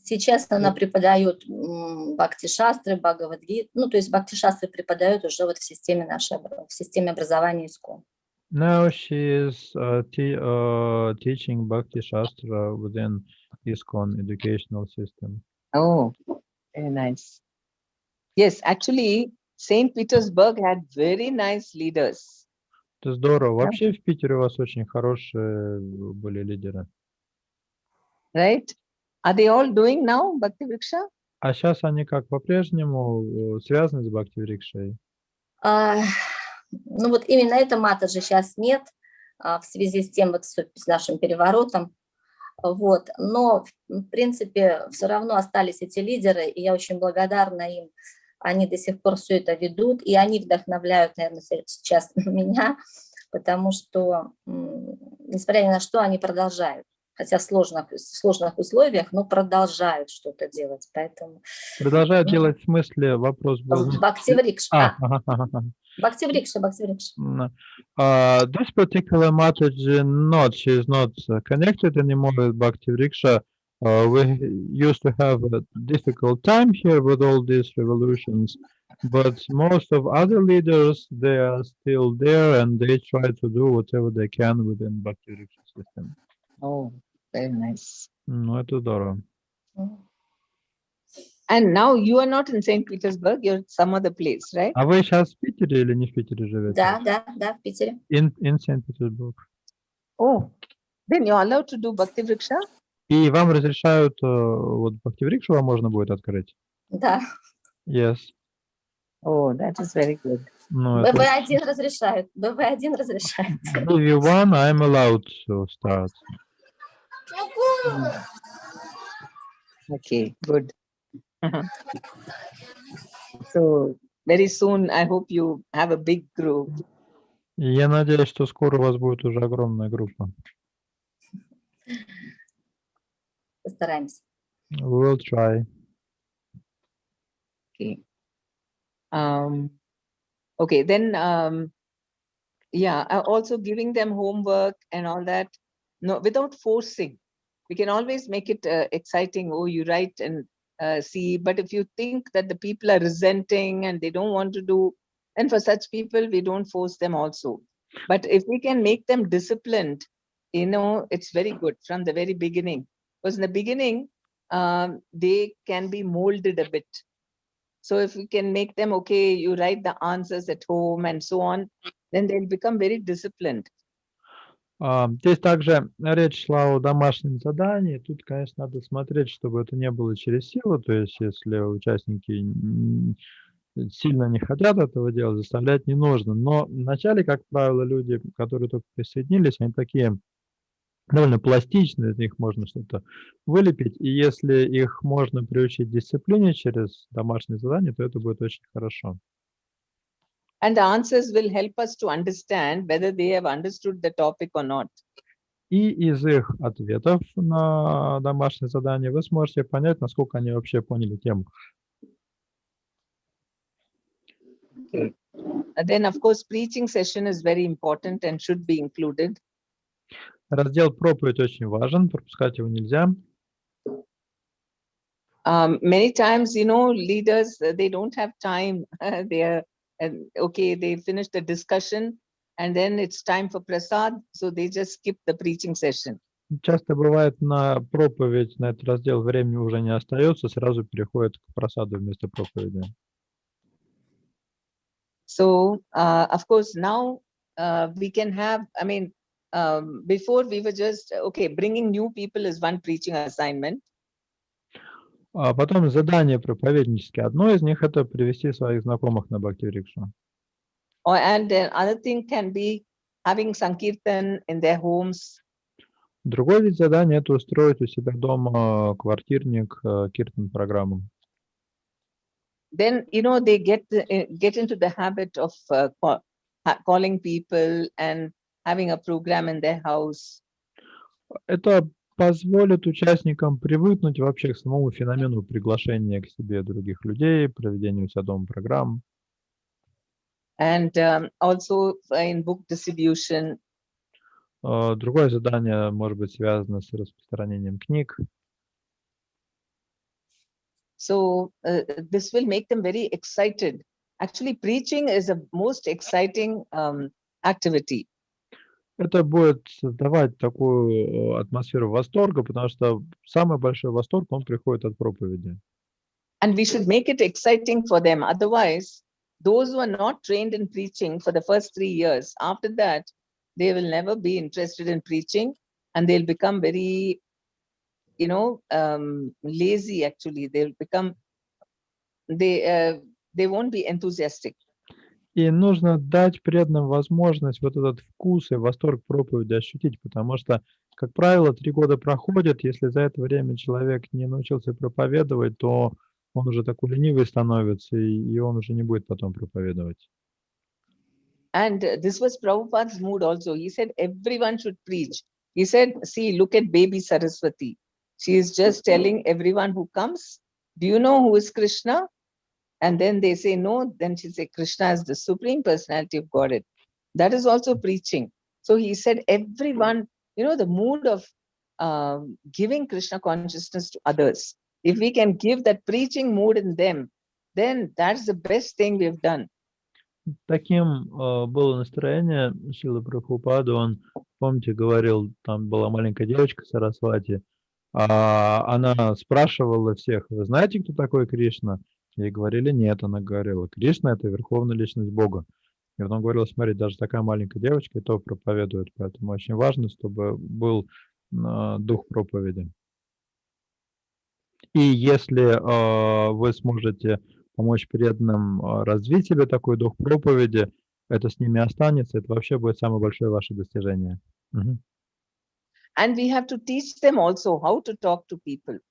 Сейчас она преподает бхакти-шастры, Бхагавад-гиту, ну, то есть бхакти-шастры преподает уже вот в системе в системе образования ИСКОН. Now she is teaching Bhakti Shastra within ISKCON educational system. Oh, very nice. Yes, actually, St. Petersburg had very nice leaders. Это здорово. Вообще в Питере у вас очень хорошие были лидеры. Right? Are they all doing now Bhakti Vriksha? А сейчас они как по-прежнему связаны с Бхакти Врикшей? Ну вот именно это Матаджи сейчас нет в связи с тем вот с нашим переворотом. Вот. Но в принципе все равно остались эти лидеры, и я очень благодарна им. Они до сих пор все это ведут, и они вдохновляют, наверное, сейчас меня, потому что, несмотря ни на что, они продолжают. Хотя в сложных условиях, но продолжают что-то делать. Поэтому... Продолжают делать в смысле, вопрос был... Бхакти Врикша. Bhakti Vriksha. This particular Mataji, she is not connected anymore with Bhakti Vriksha. We used to have a difficult time here with all these revolutions, but most of other leaders, they are still there and they try to do whatever they can within Bhakti Vriksha system. Oh, very nice. Ну, это здорово. And now you are not in St. Petersburg, you're some other place, right? А вы сейчас в Питере или не в Питере живете? Да, в Питере. In St. Petersburg. Oh, then you're allowed to do Bhakti Vriksha? И вам разрешают, вот Бхакти Врикшу вам можно будет открыть? Да. Yes. Oh, that is very good. BV.1 разрешают. BV.1 разрешает. BV.1 I'm allowed to start. Okay, good. So very soon, I hope you have a big group. Я надеюсь, что скоро у вас будет уже огромная группа. Постараемся. We'll try. Okay. Okay, then, also giving them homework and all that, no, without forcing. We can always make it exciting. Oh, you write and see. But if you think that the people are resenting and they don't want to do, and for such people, we don't force them also. But if we can make them disciplined, it's very good from the very beginning. Because in the beginning, they can be molded a bit. So if we can make them, okay, you write the answers at home and so on, then they'll become very disciplined. Здесь также речь шла о домашнем задании. Тут, конечно, надо смотреть, чтобы это не было через силу. То есть, если участники сильно не хотят этого делать, заставлять не нужно. Но вначале, как правило, люди, которые только присоединились, они такие довольно пластичные, из них можно что-то вылепить. И если их можно приучить дисциплине через домашнее задание, то это будет очень хорошо. And the answers will help us to understand whether they have understood the topic or not. И из их ответов на домашнее задание вы сможете понять, насколько они вообще поняли тему. Okay. Then, of course, preaching session is very important and should be included. Раздел проповедь очень важен, пропускать его нельзя. Many times, leaders, they don't have time. They finish the discussion and then it's time for prasad. So they just skip the preaching session. Часто бывает на проповедь, на этот раздел времени уже не остается, сразу переходит к прасаду вместо проповеди. So, of course, now we can have, before we were just, bringing new people is one preaching assignment. А потом задание проповеднические. Одно из них — это привести своих знакомых на Бхакти Врикшу. And then other thing can be having sankirtan in their homes. Другой вид задания — это устроить у себя дома квартирник, киртан-программу. then they get into the habit of calling people and having a program in their house. Это позволит участникам привыкнуть вообще к самому феномену приглашения к себе других людей, проведению у себя дома программ. And also in book distribution. Другое задание может быть связано с распространением книг. So this will make them very excited. Actually, preaching is the most exciting activity. Это будет создавать такую атмосферу восторга, потому что самый большой восторг, он приходит от проповеди. And we should make it exciting for them. Otherwise, those who are not trained in preaching for the first 3 years, after that, they will never be interested in preaching, and they'll become very, lazy. Actually, they'll become, they won't be enthusiastic. И нужно дать преданным возможность вот этот вкус и восторг проповеди ощутить, потому что, как правило, 3 года проходят, если за это время человек не научился проповедовать, то он уже такой ленивый становится, и он уже не будет потом проповедовать. And this was Prabhupada's mood also. He said everyone should preach. He said, see, look at baby Saraswati. She is just telling everyone who comes, do you know who is Krishna? And then they say no, then she say Krishna is the Supreme Personality of Godhead. That is also preaching. So he said everyone, the mood of giving Krishna consciousness to others. If we can give that preaching mood in them, then that's the best thing we've done. Таким было настроение Шрилы Прабхупады. Он, помните, говорил, там была маленькая девочка Сарасвати, она спрашивала всех: вы знаете, кто такой Кришна? Ей говорили нет. Она говорила: Кришна — это верховная личность Бога. И он говорил: смотри, даже такая маленькая девочка и то проповедует. Поэтому очень важно, чтобы был дух проповеди. И если вы сможете помочь преданным развить себе такой дух проповеди, это с ними останется, это вообще будет самое большое ваше достижение. And we have to teach them also how to talk to people.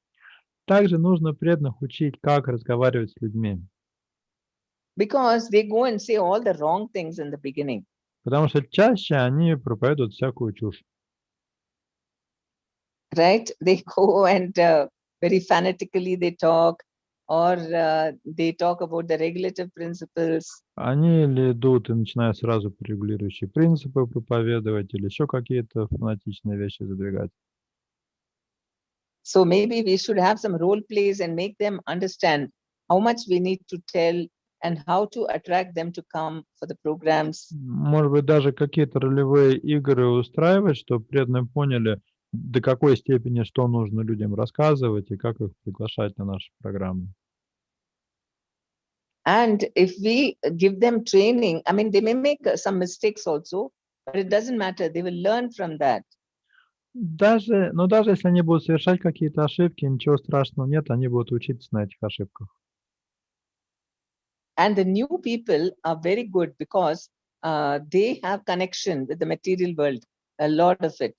Также нужно преданных учить, как разговаривать с людьми. Because they go and say all the wrong things in the beginning. Потому что чаще они проповедуют всякую чушь. Right? They go and very fanatically they talk, or they talk about the regulative principles. Они или идут и начинают сразу регулирующие принципы проповедовать, или еще какие-то фанатичные вещи задвигать. So maybe we should have some role plays and make them understand how much we need to tell and how to attract them to come for the programs. Может быть, даже какие-то ролевые игры устраивать, чтобы преданные поняли, до какой степени что нужно людям рассказывать и как их приглашать на наши программы. And if we give them training, I mean, they may make some mistakes also, but it doesn't matter. They will learn from that. Даже если они будут совершать какие-то ошибки, ничего страшного нет, они будут учиться на этих ошибках. And the new people are very good because they have connection with the material world, a lot of it.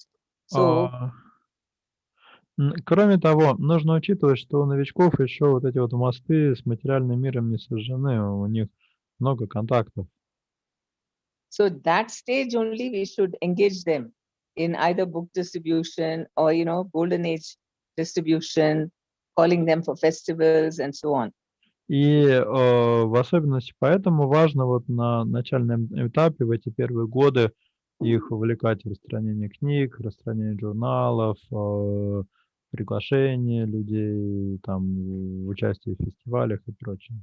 So, кроме того, нужно учитывать, что у новичков еще вот эти вот мосты с материальным миром не сожжены, у них много контактов. So that stage only we should engage them in either book distribution or, golden age distribution, calling them for festivals and so on. И в особенности поэтому важно вот на начальном этапе, в эти первые годы, их вовлекать в распространение книг, распространение журналов, приглашение людей, там, участие в фестивалях и прочее.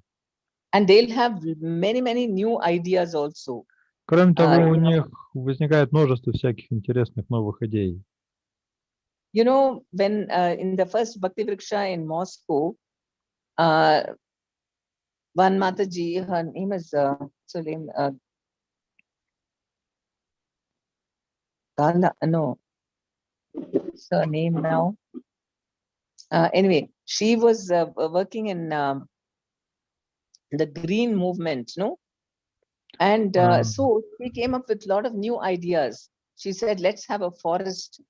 And they'll have many new ideas also. Кроме того, у них возникает множество всяких интересных новых идей. When in the first Bhakti Vriksha in Moscow, one Mataji, her name is it's her name now. Anyway, she was working in the green movement, no? And so she came up with a lot of new ideas. She said, let's have a forest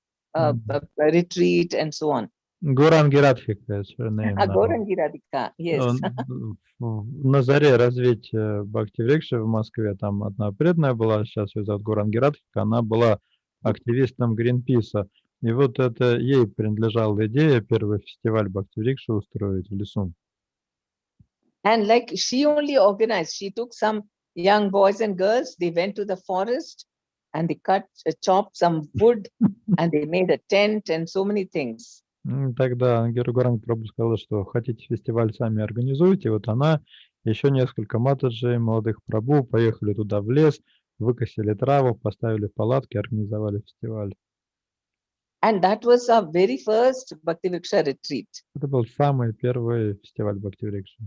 retreat and so on. Гуранги Радхика, is her name now. Gaurangi Radhika, yes. На заре развития Бхакти-врикши в Москве там одна преданная была, сейчас ее зовут Гуранги Радхика, она была активистом Гринписа. И вот это ей принадлежала идея первый фестиваль Бхакти-врикши устроить в лесу. And like she only organized, she took some young boys and girls, they went to the forest and they chopped some wood and they made a tent and so many things. Тогда Гуранги Прабху сказала, что хотите фестиваль, сами организуйте. Вот она, еще несколько матаджей, молодых прабху, поехали туда в лес, выкосили траву, поставили палатки, организовали фестиваль. And that was our very first Bhakti-vriksha retreat. Это был самый первый фестиваль Бхакти-врикши.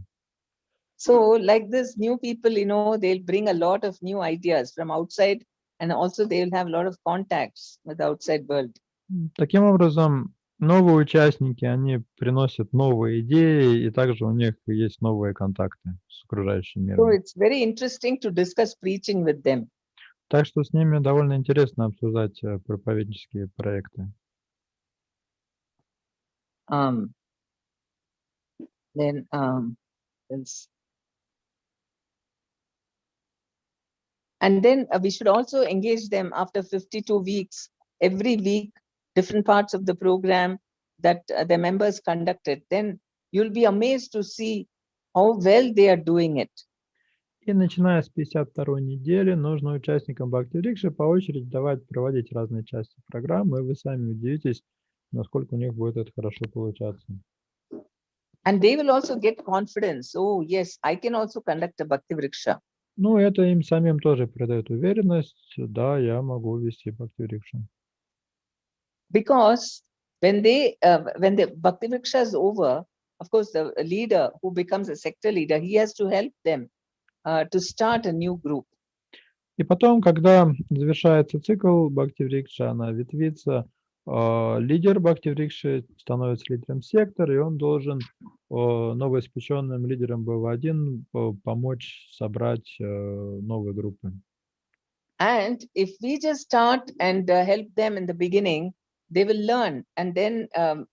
So like this, new people, you know, they'll bring a lot of new ideas from outside and also they'll have a lot of contacts with the outside world. Таким образом, новые участники, они приносят новые идеи, и также у них есть новые контакты с окружающим So миром. it's very interesting to discuss preaching with them. Так что с ними довольно интересно обсуждать проповеднические проекты. Then and then we should also engage them after 52 weeks, every week, different parts of the program that the members conducted. Then you'll be amazed to see how well they are doing it. И начиная с 52-й недели нужно участникам Бхакти-врикши по очереди проводить разные части программы, и вы сами удивитесь, насколько у них будет это хорошо получаться. And they will also get confidence. Oh, yes, I can also conduct a Bhakti-vriksha. Ну, это им самим тоже придает уверенность. Да, я могу вести Бхакти-врикшу. Because when the Bhakti-vriksha is over, of course, the leader who becomes a sector leader, he has to help them to start a new group. И потом, когда завершается цикл Бхакти-врикши, она ветвится, лидер Бхакти-врикши становится лидером сектора, и он должен новоиспеченным лидерам BV.1 помочь собрать новые группы. And if we just start and help them in the beginning, they will learn, and then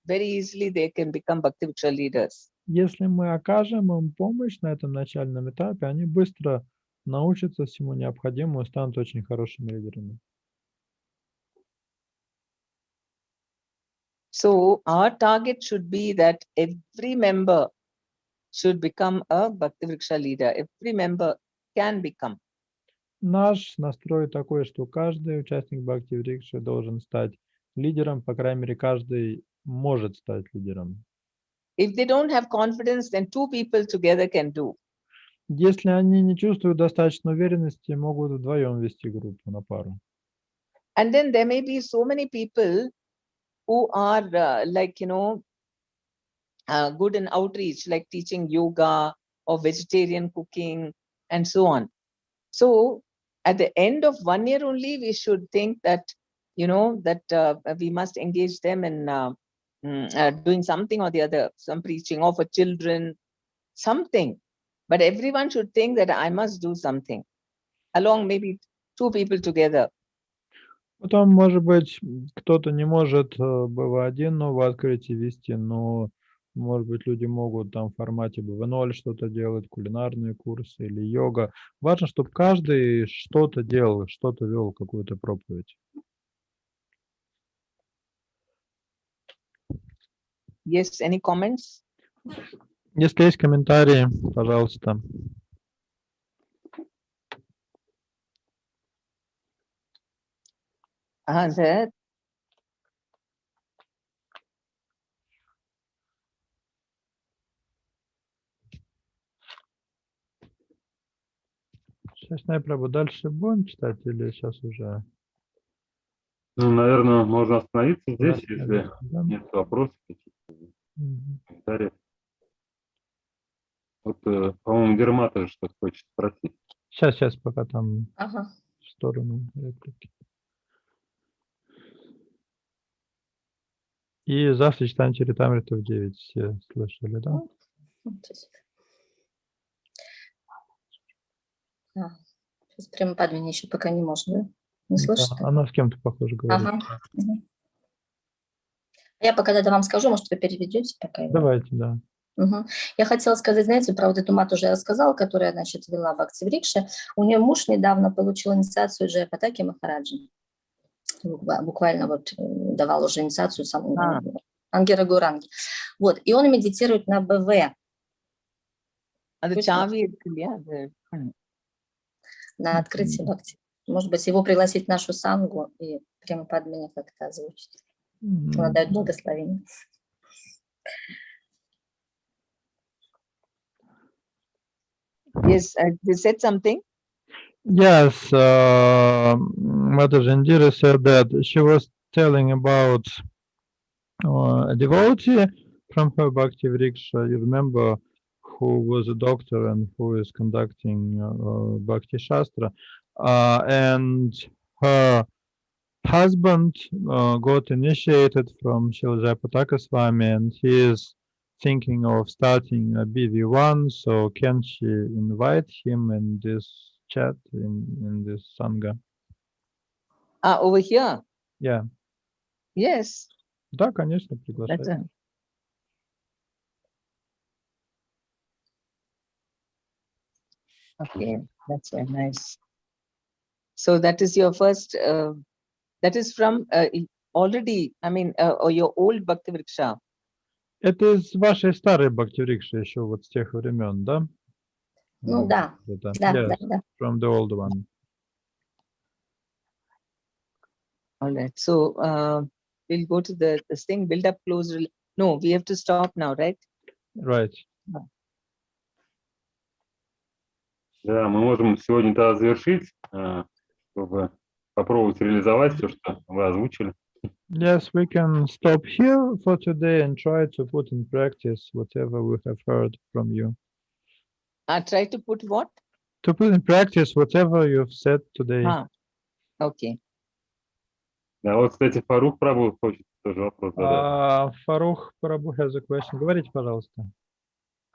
very easily they can become Bhakti-vriksha leaders. Если мы окажем им помощь на этом начальном этапе, они быстро научатся всему необходимому и станут очень хорошими лидерами. So our target should be that every member should become a Bhakti-vriksha leader. Every member can become. Наш настрой такой, что каждый участник Бхакти-врикши должен стать лидером, по крайней мере, каждый может стать лидером. If they don't have confidence, then two people together can do. Если они не чувствуют достаточной уверенности, могут вдвоем вести группу на пару. And then there may be so many people who are like, you know, good in outreach, like teaching yoga or vegetarian cooking and so on. So at the end of 1 year only, we should think that, you know, that we must engage them in doing something or the other, some preaching or for children, something. But everyone should think that I must do something along maybe two people together. Потом, может быть, кто-то не может BV.1 новое открытие вести, но, может быть, люди могут там в формате BV.0 что-то делать, кулинарные курсы или йога. Важно, чтобы каждый что-то делал, что-то вел, какую-то проповедь. Yes, any comments? Если есть комментарии, пожалуйста. There. Сейчас, наверное, дальше будем читать или сейчас уже? Ну, наверное, можно остановиться здесь, Да, если да. нет вопросов, комментариев. Вот, по-моему, Герма тоже что-то хочет спросить. Сейчас, пока там Ага. в сторону реплики. И завтра читаем Чаритамриту в 9. Все слышали, да? Сейчас прямо Падмини еще пока не может, да? Не слышит? Да, она с кем-то, похоже, говорит. Ага. Я пока это вам скажу, может, вы переведете пока. Давайте, да. Угу. Я хотела сказать, знаете, про вот эту мат уже я рассказала, которая, значит, вела Бхакти Врикша. У нее муж недавно получил инициацию Джайапатаки Махараджи. Буквально вот давал уже инициацию самому Ангера Гуранги. Вот, и он медитирует на БВ. На открытие Бхакти. Может быть, его пригласить в нашу сангу и прямо Падмини как-то озвучить. Она дает благословение. Yes, you said something? Yes, Mata Jandira said that she was telling about a devotee from her Bhakti Vriksha. You remember, who was a doctor and who is conducting Bhakti Shastra, and her husband got initiated from Shilja Pataka Swami, and he is thinking of starting a BV1, so can she invite him in this chat, in this Sangha? Over here? Yeah. Yes. Да, конечно, приглашаю. Okay, that's very nice. So that is your first, that is from already, I mean, or your old Bhakti Vriksha? Это из вашей старой Бхакти Врикши еще вот с тех времен, да? Ну да, Yes, from the old one. All right, so we'll go to this thing, build up close. No, we have to stop now, right? Right. Да, мы можем сегодня тогда завершить, чтобы попробовать реализовать все, что вы озвучили. Yes, we can stop here for today and try to put in practice whatever we have heard from you. Try to put what? To put in practice whatever you've said today. Okay. Да, вот, кстати, Фарух Прабу хочет тоже вопрос задать. Фарух Прабу has a question. Говорите, пожалуйста.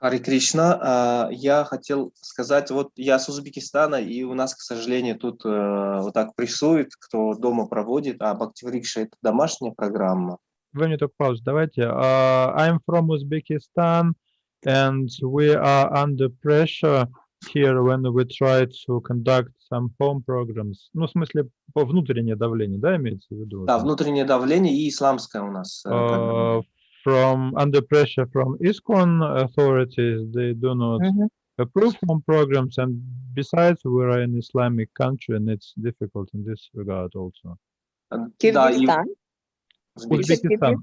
Харе Кришна, я хотел сказать, вот я с Узбекистана, и у нас, к сожалению, тут вот так прессует, кто дома проводит, а Бхакти Врикша — это домашняя программа. Вы мне только паузу давайте. I'm from Uzbekistan, and we are under pressure here when we try to conduct some home programs. Ну, в смысле, по внутреннее давление, да, имеется в виду? Да, внутреннее давление и исламское у нас. From under pressure from ISKCON authorities, they do not approve home programs, and besides, we're an Islamic country, and it's difficult in this regard also. Kyrgyzstan? Uzbekistan.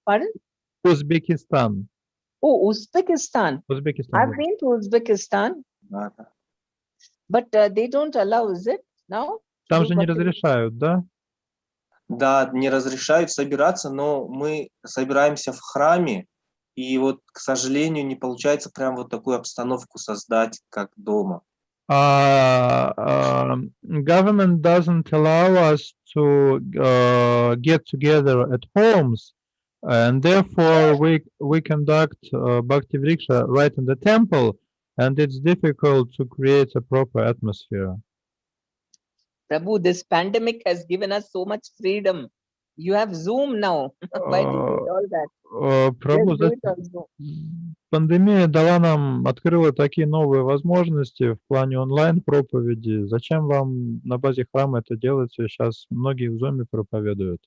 Pardon? Uzbekistan. Oh, Uzbekistan. I've been to Uzbekistan, but they don't allow, is it, now? Там же не разрешают, да? Да, не разрешают собираться, но мы собираемся в храме, и вот, к сожалению, не получается прям вот такую обстановку создать, как дома. Government doesn't allow us to get together at homes, and therefore we conduct Bhakti Vriksha right in the temple, and it's difficult to create a proper atmosphere. Prabhu, this pandemic has given us so much freedom. You have Zoom now. Why do you do all that? Прабhu, пандемия дала нам, открыла такие новые возможности в плане онлайн-проповеди. Зачем вам на базе храма это делается? Сейчас многие в Zoom проповедуют.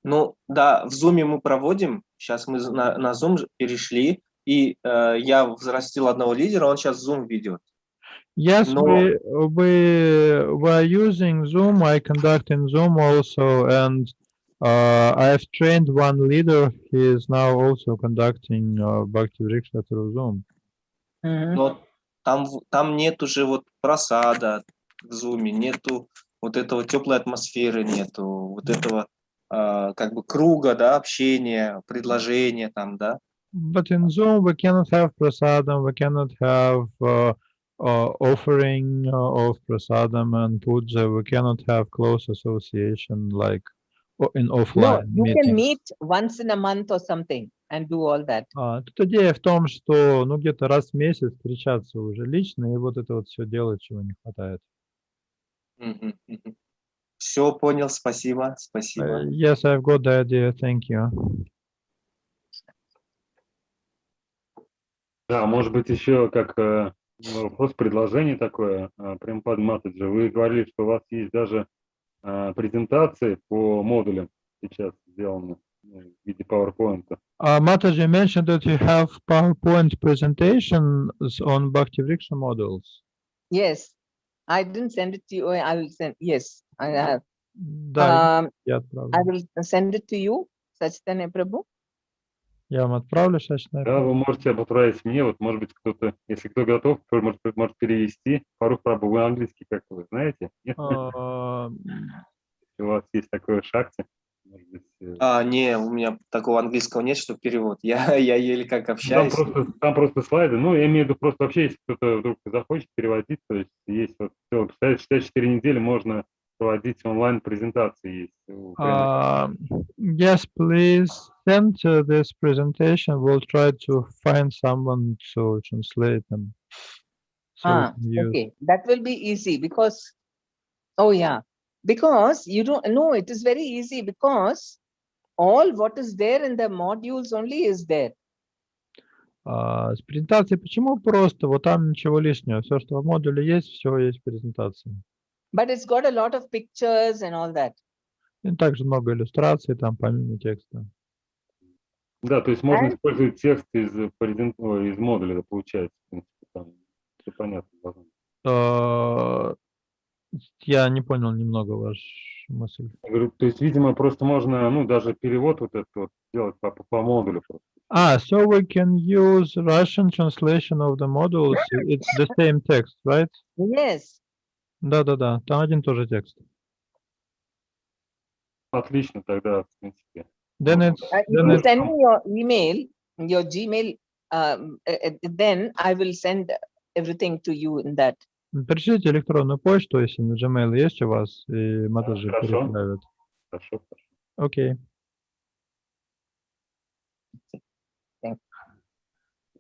Ну, да, в Zoom мы проводим. Сейчас мы на Zoom перешли, и я взрастил одного лидера, он сейчас Zoom ведет. Yes, we are using Zoom. I conduct in Zoom also, and I have trained one leader. He is now also conducting Bhakti Vriksha through Zoom. Но там нет уже вот просада в Zoom, нету вот этого теплой атмосферы, нету вот этого как бы круга, да, общения, предложения там, да. But in Zoom we cannot have prasadam, we cannot have offering of prasadam and puja. We cannot have close association like in offline. No, you can meet once in a month or something and do all that. Тут идея в том, что ну где-то раз в месяц встречаться уже лично и вот это вот все делать, чего не хватает. Все понял, спасибо, спасибо. Yes, I've got the idea. Thank you. Да, может быть, еще как вопрос, предложение такое, прям под Матаджи. Вы говорили, что у вас есть даже презентации по модулям сейчас сделаны в виде PowerPoint. Mataji mentioned that you have PowerPoint presentations on Bhakti Vriksha models. Yes, I didn't send it to you. I will send. Yes, I have. Да, я I отправлю. will send it to you, Sachitanya Prabhu. Я вам отправлю, Сачитания. Да, вы можете отправить мне, вот, может быть, кто-то, если кто готов, кто может перевести. Фарух Прабhu, вы английский как вы знаете? Нет? Если у вас есть такое шахте, может быть... Не, у меня такого английского нет, что перевод. Я еле как общаюсь. Там просто слайды. Ну, я имею в виду, просто вообще, если кто-то вдруг захочет переводить, то есть есть вот, считай, 4 недели можно проводить онлайн-презентации. Yes, please send this presentation. We'll try to find someone to translate them. Okay, that will be easy because, oh yeah, because you don't know, it is very easy because all what is there in the modules only is there. С презентацией почему просто? Вот там ничего лишнего. Все, что в модуле есть, все есть в презентации. But it's got a lot of pictures and all that. И также много иллюстраций там, помимо текста. Да, то есть можно использовать текст из модуля, это получается. В принципе, там все понятно. Я не понял немного вашу мысль. Я говорю, то есть, видимо, просто можно, ну, даже перевод вот этот вот сделать по модулю. So we can use Russian translation of the modules. It's the same text, right? Yes. Да, там один тоже текст. Отлично, тогда, в принципе. Then you send me your email, your Gmail, then I will send everything to you in that. Пришлите электронную почту, если на Gmail есть у вас, и Матаджи переправит. Хорошо. Окей.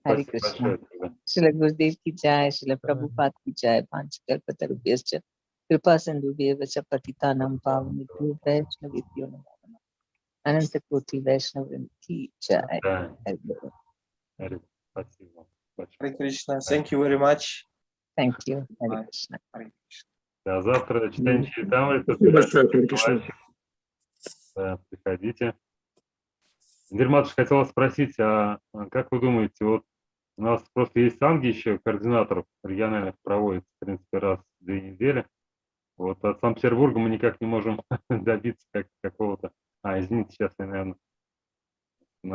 Hare Krishna. Shila Gurudev ki jai, Shila Prabhupada ki jai, Panchakalpatarubhyascha, Kripa Sindhubhyeva cha Patitanam Pavanebhyo Vaishnavibhyo Namo Namah. Ananta Koti Vaishnavim ki jai. Спасибо. Hare Krishna. Thank you very much. Thank you. Hare Krishna. Да, завтра читаем ч.2. Спасибо большое, Hare Krishna. Да, приходите. Игорь Матович, хотел вас спросить, а как вы думаете, вот у нас просто есть санги еще, координаторов региональных проводится, в принципе, раз в 2 недели. Вот от Санкт-Петербурга мы никак не можем добиться какого-то... извините, сейчас я, наверное,